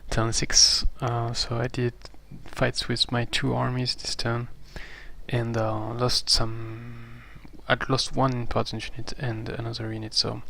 turn 6, so I did fights with my 2 armies this turn, and lost some. I'd lost one important unit and another unit, so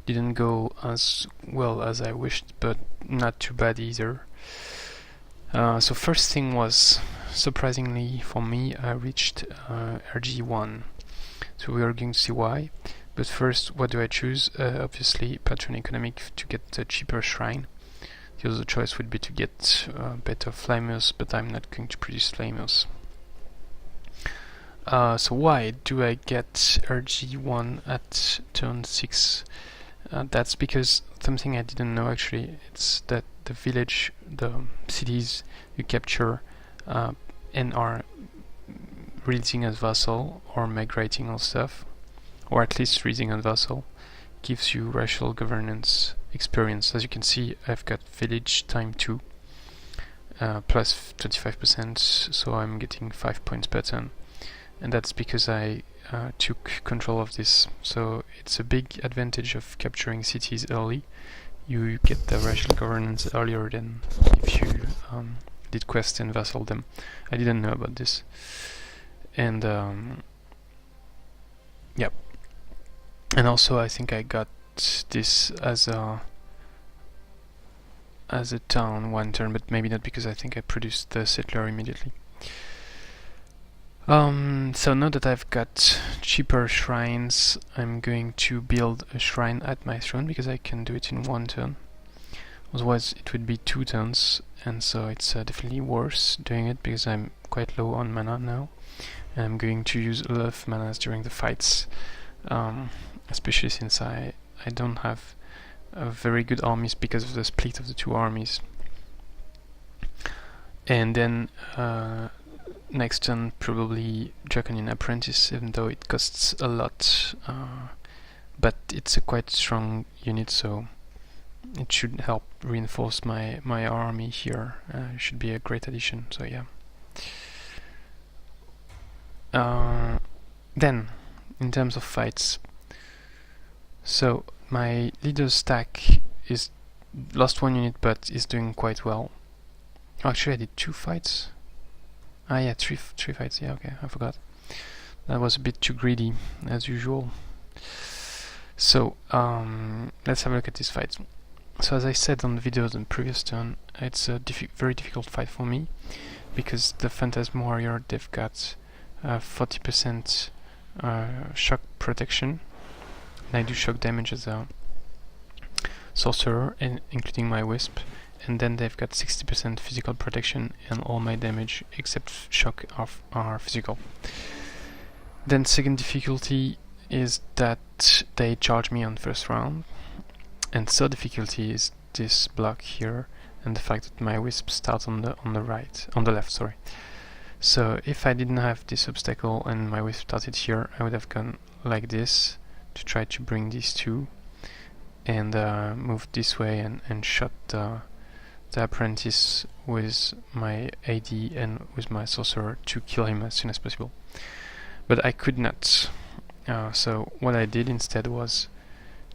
didn't go as well as I wished, but not too bad either. So first thing was, surprisingly for me, I reached RG1. So we are going to see why. But first, what do I choose? Obviously, Patron Economic to get the cheaper shrine. The other choice would be to get better flamers, but I'm not going to produce flamers. So why do I get RG1 at turn 6? That's because something I didn't know actually. It's that the village, the cities you capture and are releasing as vassal or migrating or stuff, or at least reading on vassal, gives you racial governance experience. As you can see, I've got village time 2 plus 25%, so I'm getting 5 points per turn, and that's because I took control of this. So it's a big advantage of capturing cities early. You get the racial governance earlier than if you did quest and vassal them. I didn't know about this, and yep. And also, I think I got this as a town one turn, but maybe not, because I think I produced the settler immediately. So now that I've got cheaper shrines, I'm going to build a shrine at my throne, because I can do it in 1 turn. Otherwise it would be 2 turns, and so it's definitely worse doing it, because I'm quite low on mana now, and I'm going to use a lot of manas during the fights, especially since I don't have very good armies because of the split of the 2 armies. And then next turn probably Draconian Apprentice, even though it costs a lot, but it's a quite strong unit, so it should help reinforce my army here. It should be a great addition, so yeah. Then, in terms of fights, so my leader's stack is lost 1 unit, but is doing quite well. Actually, I did 2 fights. Ah yeah, three fights, yeah, okay, I forgot. That was a bit too greedy, as usual. So, let's have a look at this fight. So as I said on the video on the previous turn, it's a very difficult fight for me, because the Phantasm Warrior, they've got 40% shock protection, and I do shock damage as a sorcerer, including my Wisp. And then they've got 60% physical protection, and all my damage except shock are physical. Then second difficulty is that they charge me on first round, and third difficulty is this block here, and the fact that my Wisp starts on the left, sorry. So if I didn't have this obstacle and my Wisp started here, I would have gone like this to try to bring these 2, and moved this way and shot the Apprentice with my AD and with my Sorcerer to kill him as soon as possible. But I could not. So what I did instead was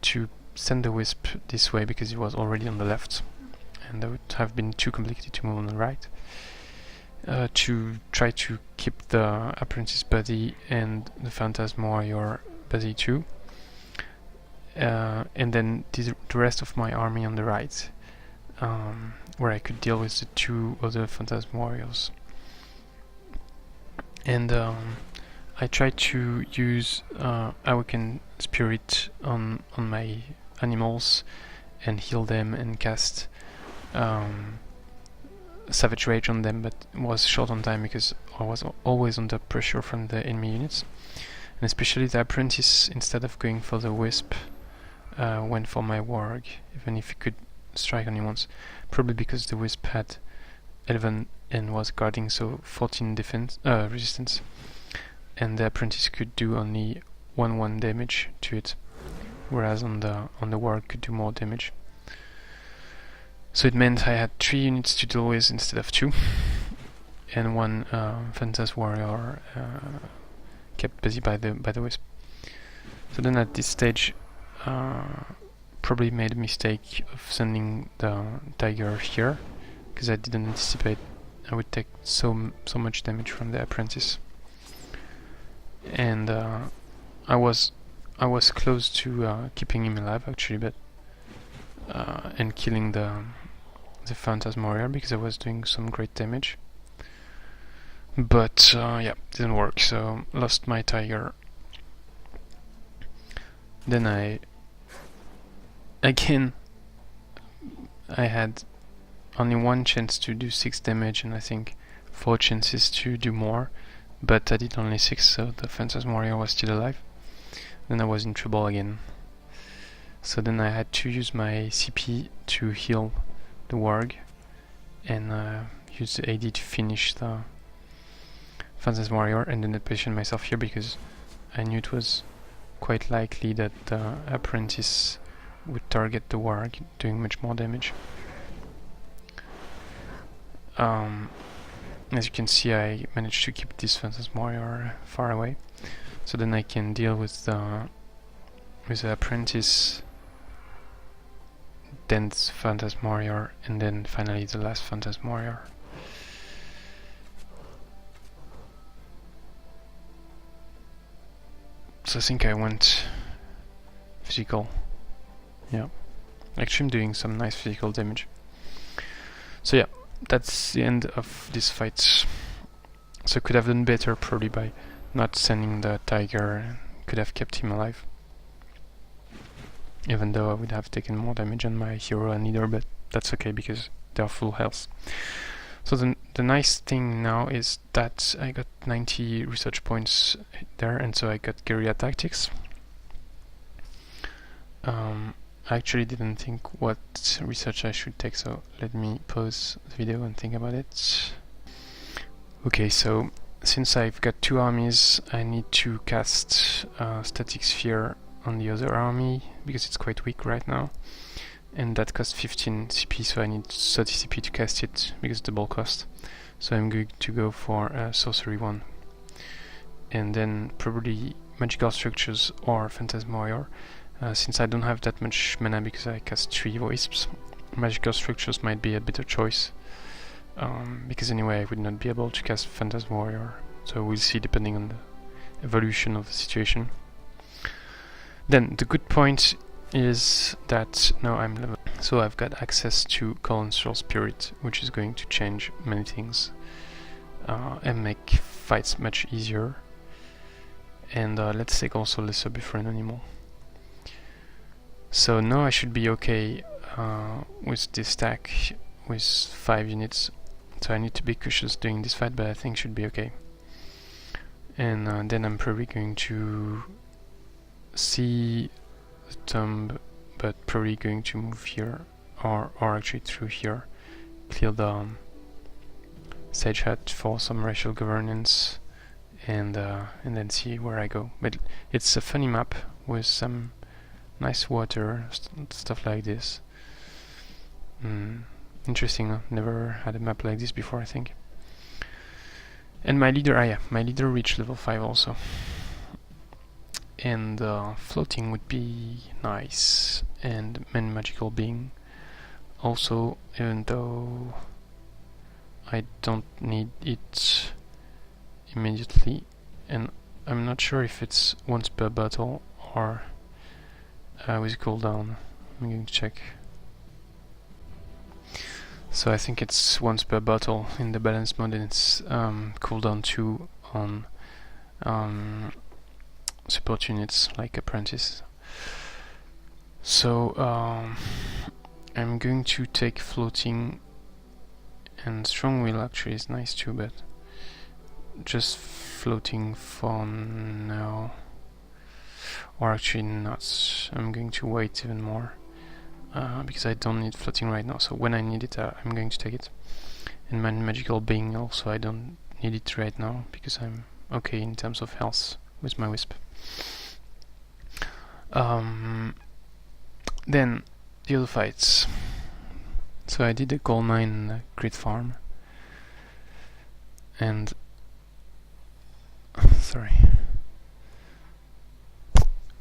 to send the Wisp this way, because it was already on the left, and that would have been too complicated to move on the right. To try to keep the Apprentice body and the Phantasm Warrior body too. And then the rest of my army on the right, where I could deal with the 2 other Phantasm Warriors. And I tried to use Awaken Spirit on my animals and heal them and cast Savage Rage on them, but was short on time because I was always under pressure from the enemy units. And especially the Apprentice, instead of going for the Wisp, went for my Warg, even if he could strike only once, probably because the Wisp had 11 and was guarding, so 14 defense resistance, and the Apprentice could do only 1/1 damage to it, whereas on the Warg could do more damage. So it meant I had 3 units to deal with instead of 2, and 1 Phantasm Warrior kept busy by the Wisp. So then at this stage, probably made a mistake of sending the Tiger here, because I didn't anticipate I would take so much damage from the Apprentice. And I was close to keeping him alive actually, but and killing the Phantasm Warrior because I was doing some great damage. But yeah, didn't work, so lost my Tiger. Then I had only one chance to do 6 damage and I think 4 chances to do more, but I did only 6, so the Phantasm Warrior was still alive. Then I was in trouble again. So then I had to use my CP to heal the Warg and use the AD to finish the Phantasm Warrior, and then I positioned myself here because I knew it was quite likely that the Apprentice would target the Warg, doing much more damage. As you can see, I managed to keep this Phantasm Warrior far away, so then I can deal with the Apprentice, then this Phantasm Warrior, and then finally the last Phantasm Warrior. So I think I went physical. Yeah, actually I'm doing some nice physical damage. So yeah, that's the end of this fight. So could have done better probably by not sending the Tiger, could have kept him alive. Even though I would have taken more damage on my hero and leader, but that's okay because they're full health. So the nice thing now is that I got 90 research points there, and so I got Guerrila Tactics. I actually didn't think what research I should take, so let me pause the video and think about it. Okay, so since I've got 2 armies, I need to cast Static Sphere on the other army because it's quite weak right now, and that costs 15 CP, so I need 30 CP to cast it because it's double cost. So I'm going to go for Sorcery I, and then probably Magical Structures or Phantasm Warrior. Since I don't have that much mana because I cast 3 Wisps, Magical Structures might be a better choice, because anyway I would not be able to cast Phantasm Warrior, so we'll see depending on the evolution of the situation. Then the good point is that now I'm level, so I've got access to Call Ancestral Spirit, which is going to change many things and make fights much easier. And let's take also lesser Befriend Animal. So now I should be okay with this stack with 5 units. So I need to be cautious doing this fight, but I think should be okay. And then I'm probably going to see the tomb, but probably going to move here, or actually through here, clear the Sage Hut for some racial governance, and then see where I go. But it's a funny map with some nice water, stuff like this. Interesting, huh? Never had a map like this before, I think. And my leader, my leader reached level 5 also. And floating would be nice, and main magical being also, even though I don't need it immediately, and I'm not sure if it's once per battle or with cooldown. I'm going to check. So I think it's once per battle in the balance mode, and it's cooldown 2 on support units like Apprentice. So I'm going to take floating, and strong will actually is nice too, but just floating for now, or actually not. I'm going to wait even more because I don't need floating right now, so when I need it I'm going to take it. And my magical being also, I don't need it right now because I'm okay in terms of health with my Wisp. Then the other fights. So I did a gold mine and a grid farm, and sorry,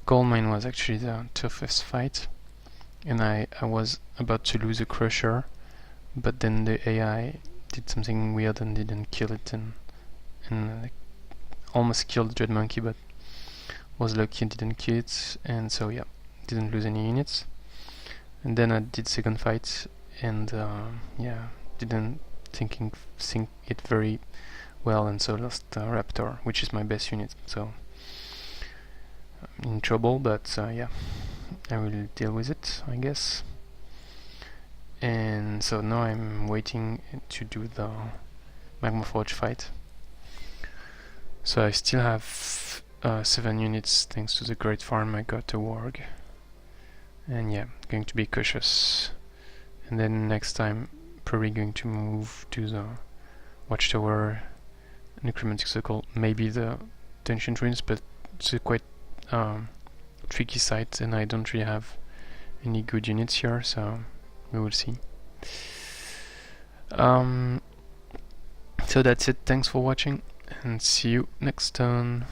gold mine was actually the toughest fight, and I was about to lose a crusher but then the AI did something weird and didn't kill it, and almost killed the Dread Monkey, but was lucky and didn't kill it, and so yeah, didn't lose any units. And then I did second fight, and yeah, didn't think it very well, and so lost Raptor, which is my best unit. So I'm in trouble, but yeah, I will deal with it, I guess. And so now I'm waiting to do the Magma Forge fight. So I still have 7 units thanks to the Great Farm. I got a Warg. And yeah, going to be cautious. And then next time, probably going to move to the Watchtower, Necromantic Circle, maybe the Ancient Ruins, but it's a quite tricky site, and I don't really have any good units here, so we will see. So that's it. Thanks for watching, and see you next turn.